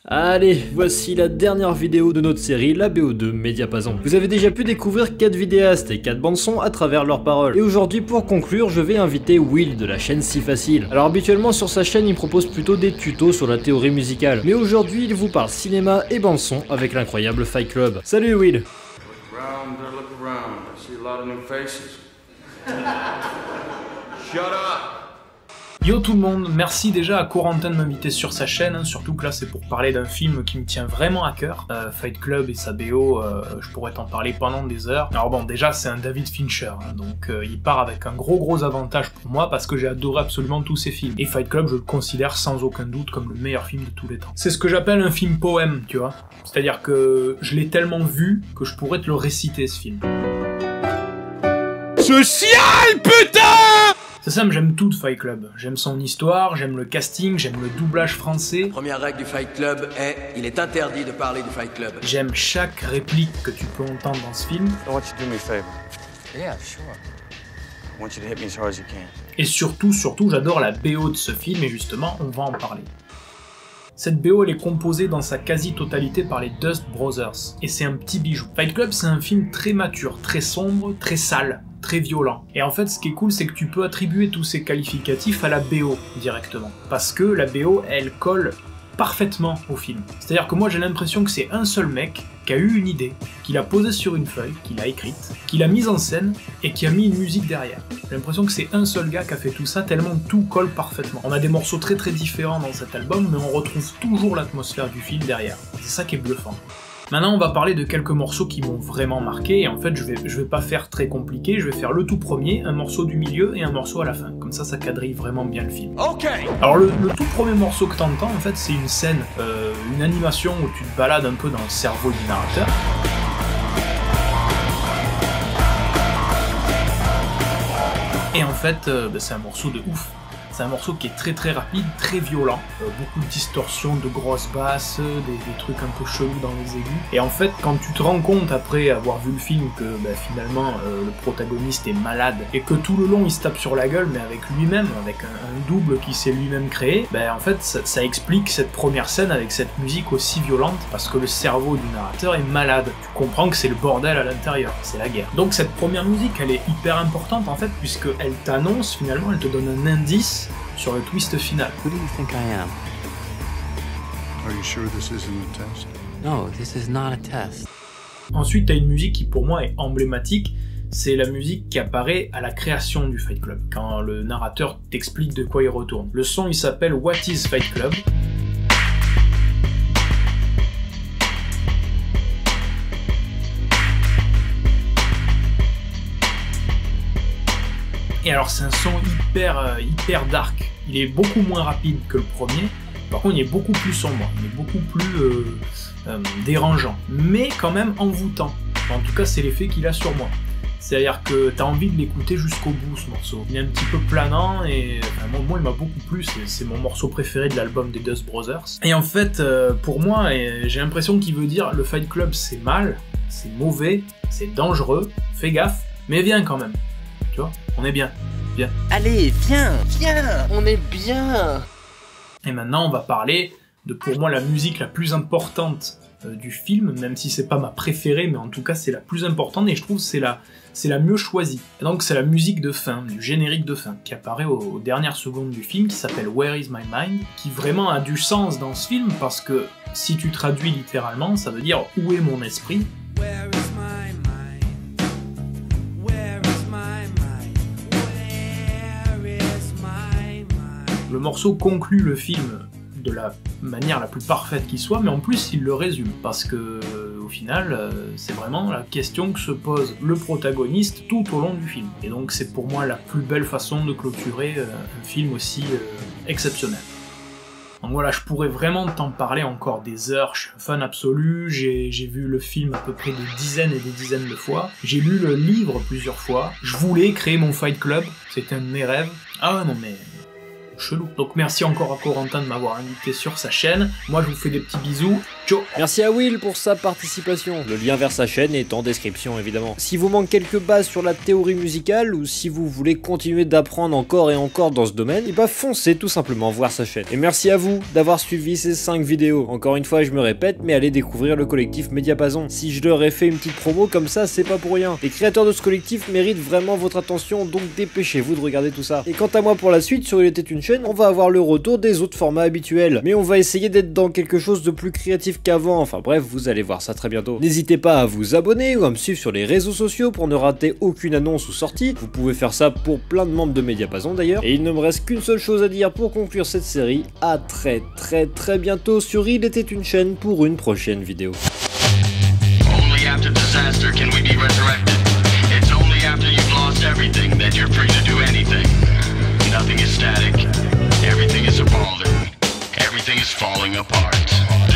Allez, voici la dernière vidéo de notre série, la BO2 Mediapason. Vous avez déjà pu découvrir 4 vidéastes et 4 bandes-sons à travers leurs paroles. Et aujourd'hui, pour conclure, je vais inviter Will de la chaîne Si Facile. Alors habituellement sur sa chaîne, il propose plutôt des tutos sur la théorie musicale. Mais aujourd'hui, il vous parle cinéma et bande-son avec l'incroyable Fight Club. Salut Will. Shut up! Yo tout le monde, merci déjà à Corentin de m'inviter sur sa chaîne, surtout que là c'est pour parler d'un film qui me tient vraiment à cœur. Fight Club et sa BO, je pourrais t'en parler pendant des heures. Alors bon, déjà c'est un David Fincher, donc il part avec un gros avantage pour moi parce que j'ai adoré absolument tous ses films. Et Fight Club, je le considère sans aucun doute comme le meilleur film de tous les temps. C'est ce que j'appelle un film poème, tu vois. C'est-à-dire que je l'ai tellement vu que je pourrais te le réciter ce film. Social, putain! C'est ça, j'aime tout de Fight Club. J'aime son histoire, j'aime le casting, j'aime le doublage français. Première règle du Fight Club est, il est interdit de parler du Fight Club. J'aime chaque réplique que tu peux entendre dans ce film. I want you to do me a favor. Yeah, sure. I want you to hit me as hard as you can. Et surtout, j'adore la BO de ce film, et justement, on va en parler. Cette BO, elle est composée dans sa quasi-totalité par les Dust Brothers, et c'est un petit bijou. Fight Club, c'est un film très mature, très sombre, très sale, très violent. Et en fait, ce qui est cool, c'est que tu peux attribuer tous ces qualificatifs à la BO directement. Parce que la BO, elle colle parfaitement au film. C'est-à-dire que moi, j'ai l'impression que c'est un seul mec qui a eu une idée, qui l'a posée sur une feuille, qui l'a écrite, qui l'a mise en scène, et qui a mis une musique derrière. J'ai l'impression que c'est un seul gars qui a fait tout ça, tellement tout colle parfaitement. On a des morceaux très différents dans cet album, mais on retrouve toujours l'atmosphère du film derrière. C'est ça qui est bluffant. Maintenant, on va parler de quelques morceaux qui m'ont vraiment marqué, et en fait, je vais pas faire très compliqué, je vais faire le tout premier, un morceau du milieu et un morceau à la fin. Comme ça quadrille vraiment bien le film. Ok. Alors, le tout premier morceau que t'entends, en fait, c'est une scène, une animation où tu te balades un peu dans le cerveau du narrateur. Et en fait, c'est un morceau de ouf. C'est un morceau qui est très rapide, très violent, beaucoup de distorsions, de grosses basses, des trucs un peu chelous dans les aigus. Et en fait, quand tu te rends compte après avoir vu le film que finalement le protagoniste est malade et que tout le long il se tape sur la gueule, mais avec lui-même, avec un double qui s'est lui-même créé, en fait ça explique cette première scène avec cette musique aussi violente parce que le cerveau du narrateur est malade. Tu comprends que c'est le bordel à l'intérieur, c'est la guerre. Donc cette première musique, elle est hyper importante en fait puisqu'elle t'annonce finalement, elle te donne un indice sur le twist final. Who do you think I am? Are you sure this isn't a test? No, this is not a test. Ensuite, t'as une musique qui pour moi est emblématique, c'est la musique qui apparaît à la création du Fight Club, quand le narrateur t'explique de quoi il retourne. Le son il s'appelle What is Fight Club? Et alors c'est un son hyper dark, il est beaucoup moins rapide que le premier, par contre il est beaucoup plus sombre, il est beaucoup plus dérangeant, mais quand même envoûtant. En tout cas c'est l'effet qu'il a sur moi. C'est-à-dire que t'as envie de l'écouter jusqu'au bout ce morceau. Il est un petit peu planant et moi il m'a beaucoup plu, c'est mon morceau préféré de l'album des Dust Brothers. Et en fait pour moi j'ai l'impression qu'il veut dire le Fight Club c'est mal, c'est mauvais, c'est dangereux, fais gaffe, mais viens quand même. Tu vois, on est bien. Allez, viens, on est bien. Et maintenant, on va parler de, pour moi, la musique la plus importante du film, même si c'est pas ma préférée, mais en tout cas, c'est la plus importante, et je trouve que c'est la mieux choisie. Et donc, c'est la musique de fin, du générique de fin, qui apparaît aux dernières secondes du film, qui s'appelle Where is my mind, qui vraiment a du sens dans ce film, parce que si tu traduis littéralement, ça veut dire « Où est mon esprit ?» Le morceau conclut le film de la manière la plus parfaite qui soit, mais en plus il le résume, parce que au final c'est vraiment la question que se pose le protagoniste tout au long du film. Et donc c'est pour moi la plus belle façon de clôturer un film aussi exceptionnel. Donc voilà, je pourrais vraiment t'en parler encore des heures, je suis un fan absolu, j'ai vu le film à peu près des dizaines et des dizaines de fois, j'ai lu le livre plusieurs fois, je voulais créer mon Fight Club, c'était un de mes rêves. Ah non mais... chelou. Donc merci encore à Corentin de m'avoir invité sur sa chaîne. Moi je vous fais des petits bisous Ciao. Merci à Will pour sa participation. Le lien vers sa chaîne est en description évidemment. Si vous manque quelques bases sur la théorie musicale ou si vous voulez continuer d'apprendre encore et encore dans ce domaine, et bah foncez tout simplement voir sa chaîne. Et merci à vous d'avoir suivi ces 5 vidéos. Encore une fois je me répète, mais allez découvrir le collectif Mediapason. Si je leur ai fait une petite promo comme ça, c'est pas pour rien. Les créateurs de ce collectif méritent vraiment votre attention, donc dépêchez-vous de regarder tout ça. Et quant à moi pour la suite, sur Il était une chaîne, on va avoir le retour des autres formats habituels. Mais on va essayer d'être dans quelque chose de plus créatif qu'avant, enfin bref, vous allez voir ça très bientôt. N'hésitez pas à vous abonner ou à me suivre sur les réseaux sociaux pour ne rater aucune annonce ou sortie. Vous pouvez faire ça pour plein de membres de Mediapason d'ailleurs. Et il ne me reste qu'une seule chose à dire pour conclure cette série. À très bientôt sur Il était une chaîne pour une prochaine vidéo. Only after disaster can we be resurrected. It's only after you've lost everything that you're free to do anything. Nothing is static. Everything is evolving. Everything is falling apart.